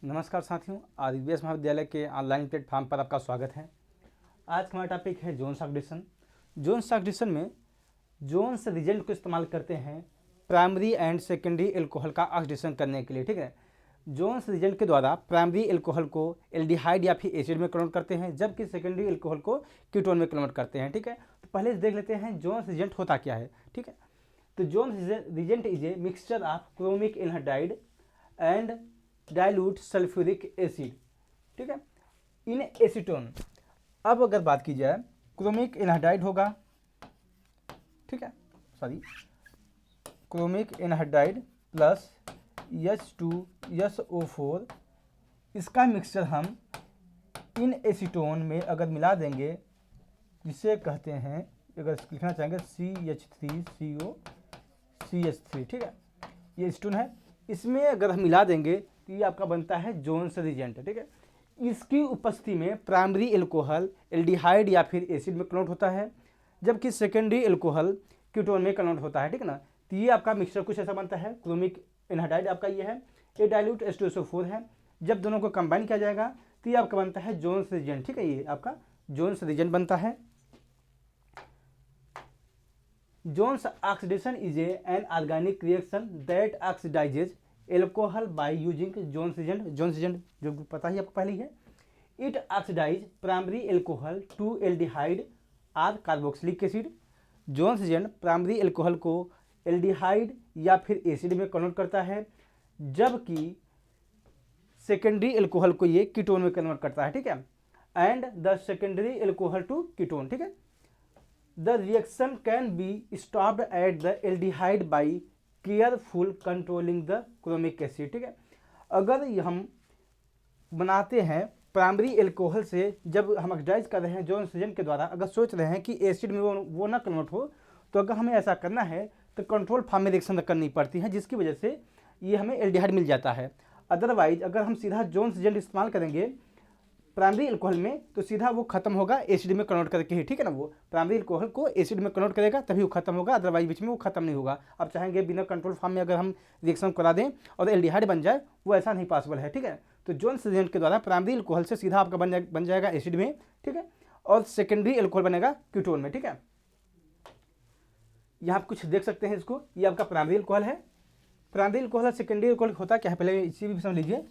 नमस्कार साथियों, आदिव्यास महाविद्यालय के ऑनलाइन प्लेटफॉर्म पर आपका स्वागत है। आज का हमारा टॉपिक है जोन्स ऑक्सीडेशन। जोन्स ऑक्सीडेशन में जोन्स रिजेंट को इस्तेमाल करते हैं प्राइमरी एंड सेकेंडरी एल्कोहल का ऑक्सीडेशन करने के लिए। ठीक है, जोन्स रिजेंट के द्वारा प्राइमरी एल्कोहल को एल्डिहाइड या फिर एसिड में कन्वर्ट करते हैं, जबकि सेकेंडरी एल्कोहल को कीटोन में कन्वर्ट करते हैं। ठीक है, तो पहले देख लेते हैं जोन्स रिजेंट होता क्या है। ठीक है, तो Jones reagent is a mixture of chromic anhydride and dilute sulphuric acid. ठीक है, इन एसीटोन। अब अगर बात की जाए, क्रोमिक एनहाइड्राइड होगा, ठीक है, sorry, chromic anhydride plus H2SO4, इसका मिक्सचर हम इन एसीटोन में अगर मिला देंगे, जिसे कहते हैं, अगर लिखना चाहेंगे CH3CO CH3। ठीक है, ये एसीटोन है, इसमें अगर हम मिला देंगे तो ये आपका बनता है जोन्स रिजेंट। ठीक है, इसकी उपस्थिति में प्राइमरी एल्कोहल एल्डिहाइड या फिर एसिड में कन्वर्ट होता है, जबकि सेकेंडरी एल्कोहल कीटोन में कन्वर्ट होता है। ठीक है ना, तो ये आपका मिक्सचर कुछ ऐसा बनता है। क्रोमिक एनहाइड्राइड आपका ये है, ये डाइल्यूट H2SO4 है। जब दोनों को कंबाइन किया जाएगा तो ये आपका बनता है जोन्स रिजेंट। ठीक है, ये आपका जोन्स रिजेंट बनता है। Jones oxidation is an organic reaction that oxidizes alcohol by using Jones reagent. Jones reagent जो पता ही आपको पहले ही है। It oxidize primary alcohol to aldehyde or carboxylic acid. Jones reagent primary alcohol को एल्डिहाइड या फिर एसिड में कन्वर्ट करता है, जबकि सेकेंडरी एल्कोहल को ये कीटोन में कन्वर्ट करता है। ठीक है, and the secondary alcohol to ketone. ठीक है, the reaction can be stopped at the aldehyde by careful controlling the chromic acid. ठीक है, अगर हम बनाते हैं प्राइमरी एल्कोहल से, जब हम ऑक्सीडाइज कर रहे हैं जोन्स रिजेंट के द्वारा, अगर सोच रहे हैं कि एसिड में वो ना कन्वर्ट हो, तो अगर हमें ऐसा करना है तो कंट्रोल फॉर्म में रिएक्शन करनी पड़ती है, जिसकी वजह से ये हमें एल्डिहाइड मिल जाता है। अदरवाइज अगर हम सीधा जोन्स रिजेंट इस्तेमाल करेंगे प्राइमरी एल्कोहल में, तो सीधा वो खत्म होगा एसिड में कन्वर्ट करके ही। ठीक है ना, वो प्राइमरी एल्कोहल को एसिड में कन्वर्ट करेगा तभी वो खत्म होगा, अदरवाइज बीच में वो खत्म नहीं होगा। आप चाहेंगे बिना कंट्रोल फॉर्म में अगर हम रिएक्शन करा दें और एल्डिहाइड बन जाए, वो ऐसा नहीं पॉसिबल है। ठीक है, तो जोन्स रिजेंट के द्वारा प्राइमरी एल्कोहल से सीधा आपका बन जाएगा एसिड में। ठीक है, और सेकेंडरी एल्कोहल बनेगा कीटोन में। ठीक है, यहाँ आप कुछ देख सकते हैं इसको, ये आपका प्राइमरी एल्कोहल है। प्राइमरी एल्कोहल सेकेंडरी एल्कोहल होता क्या है, पहले इसी भी समझ लीजिए।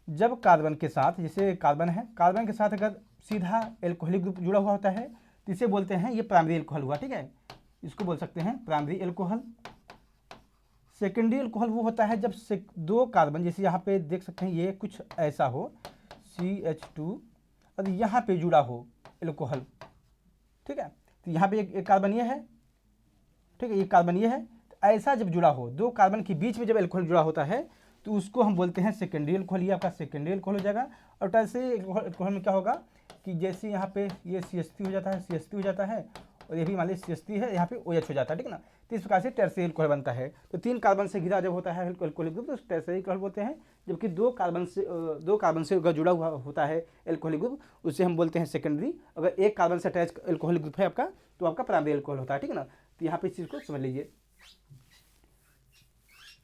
जब कार्बन के साथ, जैसे कार्बन है, कार्बन के साथ अगर सीधा एल्कोहलिक ग्रुप जुड़ा हुआ होता है तो इसे बोलते हैं ये प्राइमरी एल्कोहल हुआ। ठीक है, इसको बोल सकते हैं प्राइमरी एल्कोहल। सेकेंडरी एल्कोहल वो होता है जब दो कार्बन, जैसे यहाँ पे देख सकते हैं ये कुछ ऐसा हो CH2 और यहाँ पे जुड़ा हो एल्कोहल। ठीक है, तो यहाँ पे एक कार्बन ये है, ठीक है, ये कार्बन ये है, तो ऐसा जब जुड़ा हो, दो कार्बन के बीच में जब एल्कोहल जुड़ा होता है तो उसको हम बोलते हैं सेकेंडरी एल्कोहल। ये आपका सेकेंडरी एल्कोहल हो जाएगा। और ऐसे एल्कोहल में क्या होगा कि जैसे यहाँ पे ये CH3 हो जाता है, CH3 हो जाता है, और ये भी मान लीजिए CH3 है, यहाँ पे OH हो जाता है। ठीक है ना, तो इस प्रकार से टर्शियरी एल्कोहल बनता है। तो तीन कार्बन से घिरा जब होता है एल्कोहलिक ग्रुप, तो टर्शियरी एल्कोहल बोलते हैं। जबकि दो कार्बन से अगर जुड़ा हुआ होता है एल्कोहलिक ग्रुप, उसे हम बोलते हैं सेकेंडरी। अगर एक कार्बन से अटैच एल्कोहलिक ग्रुप है आपका, तो आपका प्राइमरी एल्कोहल होता है। ठीक है ना, तो यहाँ पे इस चीज़ को समझ लीजिए।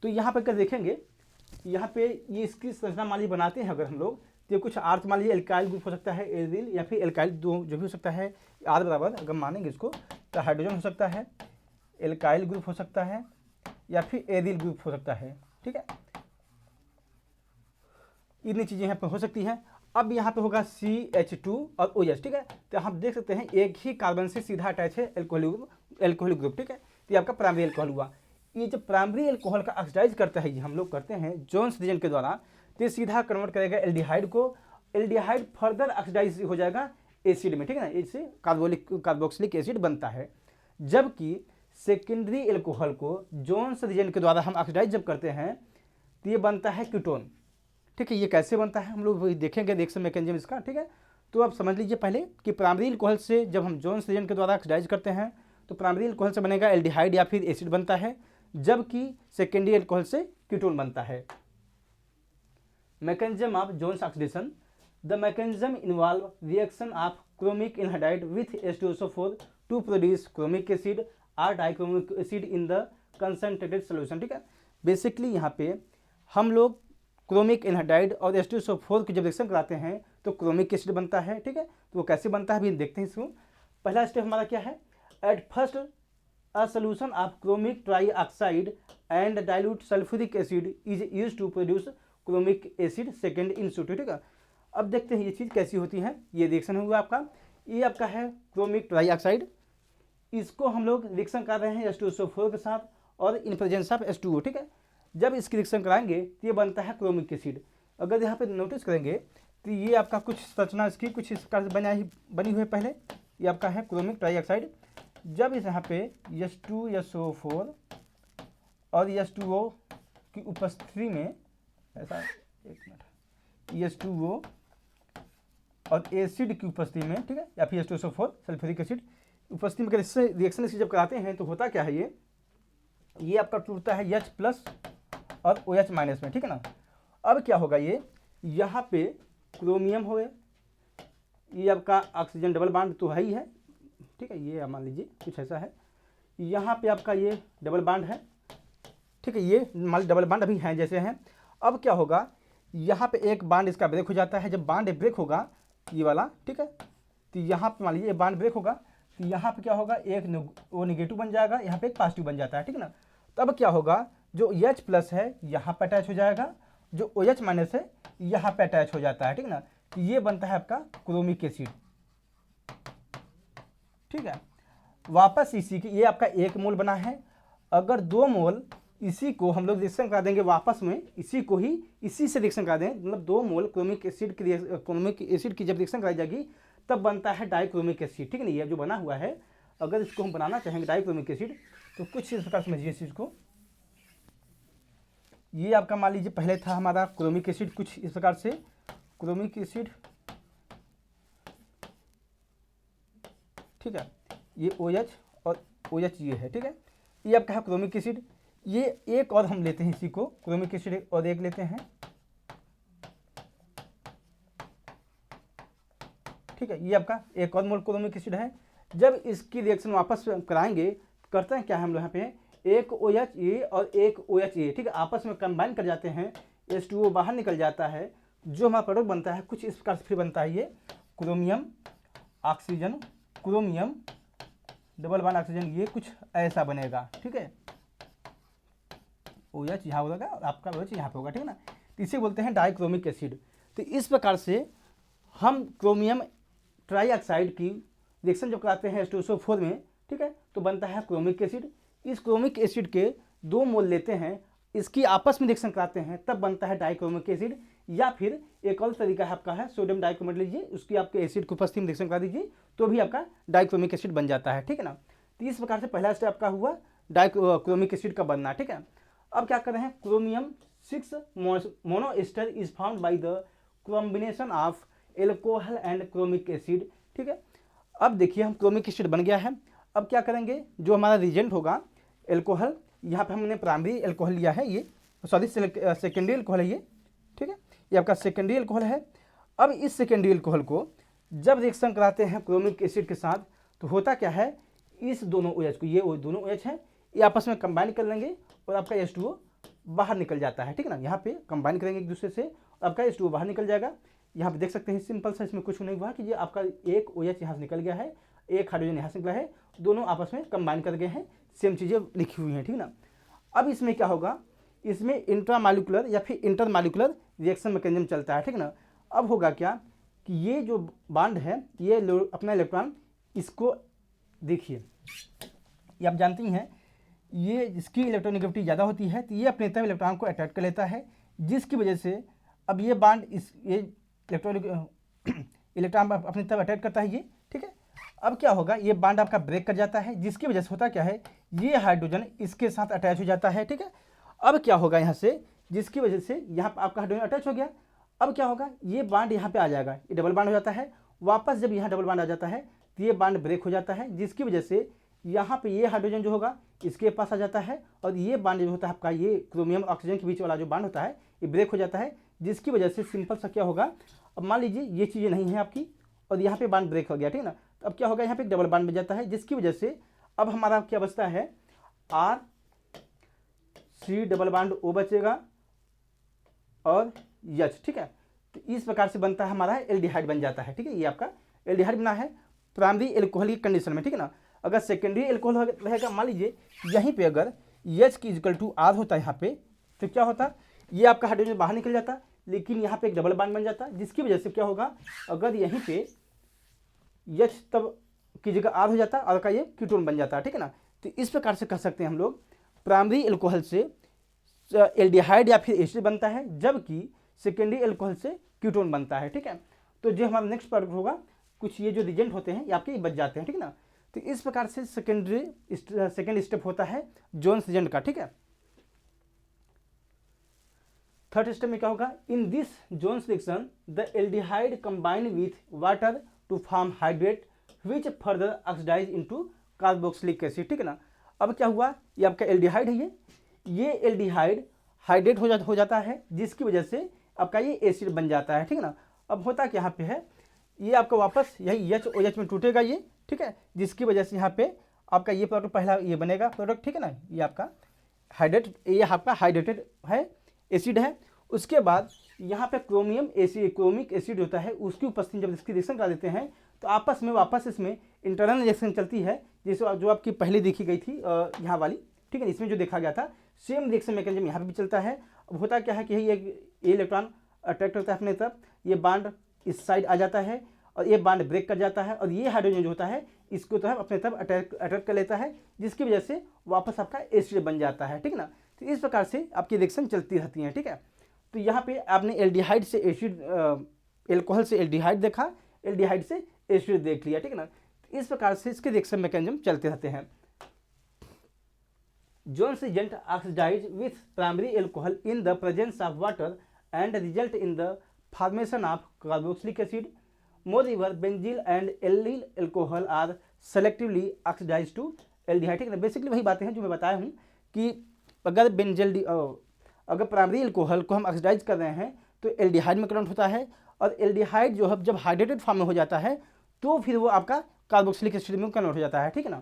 तो यहाँ पर कर देखेंगे, यहाँ पे ये इसकी संरचना मान लीजिए बनाते हैं अगर हम लोग, तो कुछ आर्थ मान लीजिए एल्काइल ग्रुप हो सकता है, एरिल या फिर एल्काइल, दो जो भी हो सकता है। आर बराबर अगर मानेंगे इसको तो हाइड्रोजन हो सकता है, एल्काइल ग्रुप हो सकता है, या फिर एरिल ग्रुप हो सकता है। ठीक है, इतनी चीज़ें यहाँ पर हो सकती हैं। अब यहाँ पे होगा CH2 और OH। ठीक है, तो हम देख सकते हैं एक ही कार्बन से सीधा अटैच है एल्कोहलिक ग्रुप। ठीक है, तो ये आपका प्राइमरी एल्कोहल हुआ। ये जो प्राइमरी एल्कोहल का ऑक्सीडाइज करता है, ये हम लोग करते हैं जोन्स रिजेंट के द्वारा, तो ये सीधा कन्वर्ट करेगा एल्डिहाइड को। एल्डिहाइड फर्दर ऑक्सीडाइज हो जाएगा एसिड में। ठीक है ना, इससे कार्बोक्सिलिक एसिड बनता है। जबकि सेकेंडरी एल्कोहल को जोन्स रिजेंट के द्वारा हम ऑक्सीडाइज जब करते हैं तो ये बनता है कीटोन। ठीक है, ये कैसे बनता है हम लोग देखेंगे रिएक्शन मैकेनिज्म इसका। ठीक है, तो आप समझ लीजिए पहले कि प्राइमरी एल्कोहल से जब हम जोन्स रिजेंट के द्वारा ऑक्सीडाइज करते हैं तो प्राइमरी एल्कोहल से बनेगा एल्डिहाइड या फिर एसिड बनता है, जबकि सेकेंडरी एल्कोहल से कीटोन बनता है। Mechanism of Jones oxidation. The mechanism involve reaction of chromic anhydride with H2SO4 to produce chromic acid और dichromic acid in the concentrated solution. ठीक है, बेसिकली यहाँ पे हम लोग क्रोमिक एनहाइड्राइड और H2SO4 की जब रिएक्शन कराते हैं तो क्रोमिक एसिड बनता है। ठीक है, तो वो कैसे बनता है अभी देखते हैं इसको। पहला स्टेप हमारा क्या है, at first a solution of chromic trioxide and dilute sulphuric acid is used to produce chromic acid second in situ. ठीक है, अब देखते हैं ये चीज़ कैसी होती है। ये रिएक्शन हुआ आपका, ये आपका है क्रोमिक ट्राईऑक्साइड, इसको हम लोग रिएक्शन कर रहे हैं H2SO4 के साथ और इन प्रेजेंस ऑफ H2O। ठीक है, जब इसकी रिएक्शन कराएंगे तो ये बनता है क्रोमिक एसिड। अगर यहाँ पे नोटिस करेंगे तो ये आपका कुछ संरचना इसकी कुछ इस प्रकार से बनी हुई है। पहले ये आपका है क्रोमिक ट्राईऑक्साइड, जब इस यहाँ पे H2SO4 और H2O की उपस्थिति में ऐसा, एक मिनट, H2O और एसिड की उपस्थिति में, ठीक है, या फिर H2SO4 सल्फ्यूरिक एसिड उपस्थिति में रिएक्शन इसकी जब कराते हैं तो होता क्या है, ये आपका टूटता है H प्लस और OH माइनस में। ठीक है ना, अब क्या होगा, ये यहाँ पे क्रोमियम हो गया, ये आपका ऑक्सीजन डबल बॉन्ड तो है ही है। ठीक है, ये मान लीजिए कुछ ऐसा है, यहाँ पे आपका ये डबल बॉन्ड है। ठीक है, ये मान लीजिए डबल बॉन्ड अभी हैं जैसे हैं। अब क्या होगा, यहाँ पे एक बॉन्ड इसका ब्रेक हो जाता है। जब बॉन्ड ब्रेक होगा ये वाला, ठीक है, तो यहाँ पे मान लीजिए बॉन्ड ब्रेक होगा तो यहाँ पे क्या होगा, एक वो निगेटिव बन जाएगा, यहाँ पे एक पॉजिटिव बन जाता है। ठीक है ना, तब क्या होगा, जो H प्लस है यहाँ पे अटैच हो जाएगा, जो OH माइनस है यहाँ पे अटैच हो जाता है। ठीक है ना, तो ये बनता है आपका क्रोमिक एसिड। ठीक है, वापस इसी की, ये आपका 1 मोल बना है। अगर 2 मोल इसी को हम लोग रिएक्शन करा देंगे वापस में, इसी को ही इसी से रिएक्शन करा देंगे, मतलब 2 मोल क्रोमिक एसिड की जब रिएक्शन कराई जाएगी तब बनता है डाइक्रोमिक एसिड। ठीक है ना, ये जो बना हुआ है, अगर इसको हम बनाना चाहेंगे डाइक्रोमिक एसिड तो कुछ इस प्रकार समझिए इस चीज़ को। ये आपका मान लीजिए पहले था हमारा क्रोमिक एसिड, कुछ इस प्रकार से क्रोमिक एसिड। ठीक है, ये OH और OH ये है। ठीक है, ये आपका है क्रोमिक एसिड। ये एक और हम लेते हैं इसी को, क्रोमिक एसिड और एक लेते हैं। ठीक है, ये आपका एक और मोल क्रोमिक एसिड है। जब इसकी रिएक्शन वापस कराएंगे, करते हैं क्या हम लोग यहाँ पे, एक OH और एक OH। ठीक है, आपस में कंबाइन कर जाते हैं, H2O बाहर निकल जाता है, जो हमारा प्रोडक्ट बनता है कुछ इस प्रकार से फिर बनता है ये chromium oxygen, chromium double bond oxygen, ये कुछ ऐसा बनेगा। ठीक है, OH यहाँ होगा और आपका OH यहाँ पे होगा। ठीक है ना, इसे बोलते हैं डाइक्रोमिक एसिड। तो इस प्रकार से हम क्रोमियम ट्राईऑक्साइड की रिएक्शन जब कराते हैं H2SO4 में, ठीक है, तो बनता है क्रोमिक एसिड। इस क्रोमिक एसिड के 2 मोल लेते हैं, इसकी आपस में रिएक्शन कराते हैं, तब बनता है डाइक्रोमिक एसिड। या फिर एक और तरीका है आपका है सोडियम डाइक्रोमेट लीजिए, उसकी आपके एसिड की उपस्थिति में रिएक्शन करा दीजिए तो भी आपका डाइक्रोमिक एसिड बन जाता है। ठीक है ना, तो इस प्रकार से पहला स्टेप आपका हुआ डाइक्रोमिक एसिड का बनना। ठीक है, अब क्या कर रहे हैं, chromium 6 monoester is found by the combination of alcohol and chromic acid. ठीक है, अब देखिए हम क्रोमिक एसिड बन गया है। अब क्या करेंगे, जो हमारा रिजेंट होगा एल्कोहल, यहाँ पे हमने प्राइमरी एल्कोहल लिया है, ये सॉरी सेकेंडरी एल्कोहल है ये। ठीक है, ये आपका सेकेंडरी एल्कोहल है। अब इस सेकेंडरी एल्कोहल को जब रिएक्शन कराते हैं क्रोमिक एसिड के साथ तो होता क्या है, इस दोनों OH को, ये दोनों OH है, ये आपस में कंबाइन कर लेंगे और आपका H2O बाहर निकल जाता है। ठीक है ना, यहाँ पे कंबाइन करेंगे एक दूसरे से, आपका H2O बाहर निकल जाएगा। यहाँ पे देख सकते हैं सिंपल सा, इसमें कुछ नहीं हुआ कि ये आपका एक OH यहाँ से निकल गया है, एक हाइड्रोजन यहाँ से निकला है, दोनों आपस में कंबाइन कर गए हैं, सेम चीज़ें लिखी हुई हैं। ठीक ना, अब इसमें क्या होगा, इसमें इंट्रामॉलिक्यूलर या फिर इंटरमॉलिक्यूलर रिएक्शन मैकेनिज्म चलता है। ठीक ना, अब होगा क्या कि ये जो बॉन्ड है, ये अपना इलेक्ट्रॉन, इसको देखिए, ये आप जानती हैं, ये इसकी इलेक्ट्रोनेगेटिविटी ज़्यादा होती है तो ये अपने तरफ इलेक्ट्रॉन को अट्रैक्ट कर लेता है, जिसकी वजह से अब ये बॉन्ड ये इलेक्ट्रॉन अपनी तरफ अटैक करता है ये। ठीक है, अब क्या होगा, ये बॉन्ड आपका ब्रेक कर जाता है, जिसकी वजह से होता क्या है, ये हाइड्रोजन इसके साथ अटैच हो जाता है। ठीक है, अब क्या होगा यहाँ से, जिसकी वजह से यहाँ पर आपका हाइड्रोजन अटैच हो गया। अब क्या होगा, ये बॉन्ड यहाँ पे आ जाएगा, ये डबल बॉन्ड हो जाता है। वापस जब यहाँ डबल बॉन्ड आ जाता है तो ये बॉन्ड ब्रेक हो जाता है, जिसकी वजह से यहाँ पे ये हाइड्रोजन जो होगा इसके पास आ जाता है, और ये बॉन्ड जो होता है आपका, ये क्रोमियम ऑक्सीजन के बीच वाला जो बॉन्ड होता है, ये ब्रेक हो जाता है, जिसकी वजह से सिंपल सा क्या होगा, अब मान लीजिए ये चीज़ें नहीं है आपकी और यहाँ पे बॉन्ड ब्रेक हो गया। ठीक है ना, तो अब क्या होगा, यहाँ पे एक डबल बॉन्ड बन जाता है, जिसकी वजह से अब हमारा क्या बचता है, R C double bond O बचेगा, और H, ठीक है। तो इस प्रकार से बनता है हमारा एल्डिहाइड बन जाता है, ठीक है। ये आपका एल्डिहाइड बना है प्राइमरी एल्कोहल की कंडीशन में, ठीक है ना। अगर सेकेंडरी एल्कोहल रहेगा, मान लीजिए यहीं पे अगर H की इक्वल टू R होता है यहाँ पे, तो क्या होता, ये आपका हाइड्रोजन बाहर निकल जाता, लेकिन यहाँ पे एक डबल बॉन्ड बन जाता, जिसकी वजह से क्या होगा, अगर यहीं पे H तब की जगह R हो जाता और का ये कीटोन बन जाता है, ठीक है ना। तो इस प्रकार से कह सकते हैं हम लोग प्राइमरी एल्कोहल से एल्डिहाइड या फिर एसिड बनता है, जबकि सेकेंडरी एल्कोहल से कीटोन बनता है, ठीक है। तो जो हमारा नेक्स्ट प्रोडक्ट होगा, कुछ ये जो रिजेंट होते हैं ये आपके बच जाते हैं, ठीक है ना। तो इस प्रकार से सेकेंड स्टेप होता है जोन्स रिजेंट का, ठीक है। थर्ड स्टेप में क्या होगा, in this Jones reaction the aldehyde combine with water to form hydrate which further oxidize into carboxylic acid, ठीक है ना। अब क्या हुआ, ये आपका एल्डिहाइड है, ये एल्डिहाइड हाइड्रेट हो जाता है, जिसकी वजह से आपका ये एसिड बन जाता है, ठीक है ना। अब होता क्या यहाँ पे है, ये आपका वापस यही HOH में टूटेगा ये, ठीक है, जिसकी वजह से यहाँ पे आपका ये प्रोडक्ट पहला ये बनेगा प्रोडक्ट, ठीक है ना। ये आपका ये आपका हाइड्रेटेड है, एसिड है। उसके बाद यहाँ पे क्रोमिक एसिड होता है, उसकी उपस्थिति जब इसकी रिएक्शन करा देते हैं तो आपस में वापस इसमें इंटरनल रिएक्शन चलती है, जैसे जो आपकी पहले देखी गई थी यहाँ वाली, ठीक है। इसमें जो देखा गया था सेम रिएक्शन मैकेनिज्म यहाँ पे भी चलता है। अब होता क्या है कि यही एक इलेक्ट्रॉन अट्रैक्ट होता है अपने तरफ, ये बॉन्ड इस साइड आ जाता है और ये बॉन्ड ब्रेक कर जाता है, और ये हाइड्रोजन जो होता है इसको तरफ अपने तरफ अट्रैक्ट कर लेता है, जिसकी वजह से वापस आपका एसिड बन जाता है, ठीक है ना। तो इस प्रकार से आपकी रिएक्शन चलती रहती है, ठीक है। तो यहाँ पे आपने एल्डिहाइड से एसिड, एल्कोहल से एल्डिहाइड देखा, एल्डिहाइड से एसिड देख लिया, ठीक है ना। तो इस प्रकार से इसके रिएक्शन मैकेनिज्म चलते रहते हैं। Jones reagent oxidize with primary alcohol in the presence of water and result in the formation of carboxylic acid. Moreover, benzyl and allyl alcohol are selectively oxidized to aldehyde, ठीक है ना। Basically वही बातें हैं जो मैं बताया हूँ कि अगर प्राइमरी एल्कोहल को हम ऑक्सीडाइज कर रहे हैं तो एल्डिहाइड में कन्वर्ट होता है, और एल्डिहाइड जो है जब हाइड्रेटेड फॉर्म में हो जाता है तो फिर वो आपका कार्बोक्सिलिक एसिड में कन्वर्ट हो जाता है, ठीक है ना।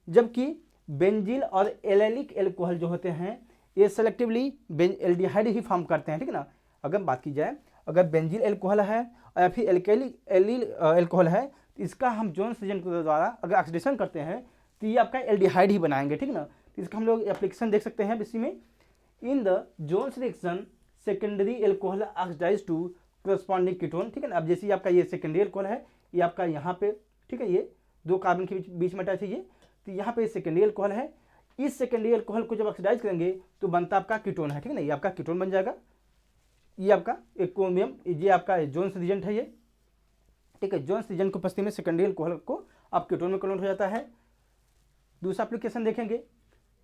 जबकि बेंजिल और एलिलिक एल्कोहल जो होते हैं ये सेलेक्टिवली एल्डिहाइड ही फॉर्म करते हैं, ठीक है ना। अगर बात की जाए, अगर बेंजिल एल्कोहल है या फिर एलिल एल्कोहल है, तो इसका हम जोन्स रिएजेंट के द्वारा अगर ऑक्सीडेशन करते हैं तो ये आपका एल्डिहाइड ही बनाएंगे, ठीक है ना। तो इसका हम लोग एप्लीकेशन देख सकते हैं इसी में, in the Jones reaction secondary alcohol oxidize to corresponding ketone, ठीक है ना। अब जैसे आपका ये सेकेंडरी एल्कोहल है, ये आपका यहाँ पे, ठीक है, ये दो कार्बन के बीच में अटैच है ये, तो यहाँ पे सेकेंडरी एल्कोहल है। इस सेकेंडरी एल्कोहल को जब ऑक्सीडाइज करेंगे तो बनता आपका कीटोन है, ठीक है ना। ये आपका कीटोन बन जाएगा, ये आपका एक क्रोमियम, ये आपका जोन्स रिएजेंट है ये, ठीक है। जोन्स रिएजेंट की उपस्थिति में सेकेंडरी एल्कोहल को आप कीटोन में कन्वर्ट हो जाता है। दूसरा एप्लीकेशन देखेंगे,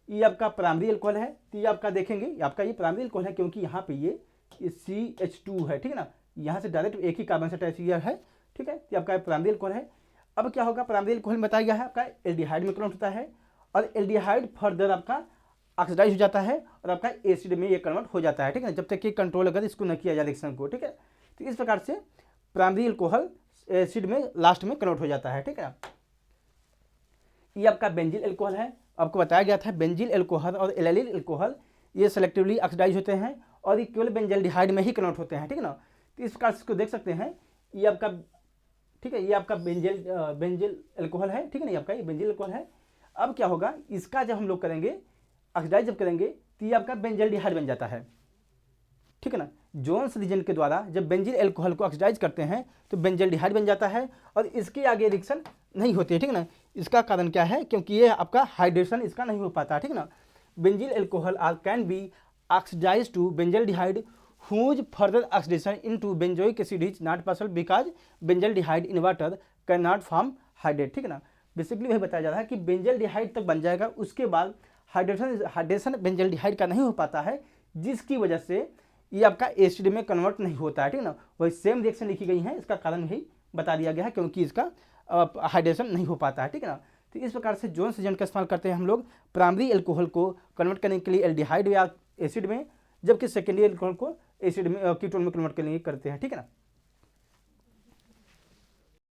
ये आपका प्राइमरी एल्कोहल है, तो ये आपका देखेंगे आपका ये प्राइमरी एल्कोहल है क्योंकि यहाँ पे ये CH2 है, ठीक है ना। यहाँ से डायरेक्ट एक ही कार्बन से अटैच किया है, ठीक है। तो आपका प्राइमरी एल्कोहल है। अब क्या होगा, प्राइमरी एल्कोहल में बताया गया है आपका एल्डिहाइड में कन्वर्ट होता है, और एल्डिहाइड फर्दर आपका ऑक्सीडाइज हो जाता है और आपका एसिड में ये कन्वर्ट हो जाता है, ठीक है, जब तक कि कंट्रोल अगर इसको न किया जाए रिएक्शन को, ठीक है। तो इस प्रकार से प्राइमरी एल्कोहल एसिड में लास्ट में कन्वर्ट हो जाता है, ठीक है। ये आपका बेंजिल एल्कोहल है, आपको बताया गया था बेंजिल एल्कोहल और एलिल एल्कोहल ये सेलेक्टिवली ऑक्सीडाइज होते हैं और ये केवल बेंजल्डिहाइड में ही कन्वर्ट होते हैं, ठीक है ना। तो इस प्रकार से इसको देख सकते हैं, ये आपका, ठीक है, ये आपका बेंजिल एल्कोहल है, ठीक है ना, ये आपका ये बेंजिल एल्कोहल है। अब क्या होगा, इसका जब हम लोग करेंगे ऑक्सीडाइज जब करेंगे तो ये आपका बेंजल्डिहाइड बन जाता है, ठीक है ना। जोन्स रिएजेंट के द्वारा जब बेंजिल एल्कोहल को ऑक्सीडाइज करते हैं तो बेंजल्डिहाइड बन जाता है और इसके आगे रिएक्शन नहीं होती है, ठीक है ना। इसका कारण क्या है, क्योंकि ये आपका हाइड्रेशन इसका नहीं हो पाता, ठीक है ना। Benzyl alcohol are can be oxidized to benzaldehyde whose further oxidation into benzoic acid is not possible because benzaldehyde in water cannot form hydrate, ठीक है ना। बेसिकली वही बताया जा रहा है कि बेंजल्डिहाइड तक बन जाएगा, उसके बाद हाइड्रेशन बेंजल्डिहाइड का नहीं हो पाता है, जिसकी वजह से ये आपका एसिड में कन्वर्ट नहीं होता है, ठीक है ना। वही सेम रिएक्शन लिखी गई है, इसका कारण यही बता दिया गया है क्योंकि इसका हाइड्रेशन नहीं हो पाता है, ठीक है ना। तो इस प्रकार से जोन्स रिएजेंट का इस्तेमाल करते हैं हम लोग प्राइमरी एल्कोहल को कन्वर्ट करने के लिए एल्डिहाइड या एसिड में, जबकि सेकेंडरी एल्कोहल को एसिड में कीटोन में कन्वर्ट करने के लिए करते हैं, ठीक है ना।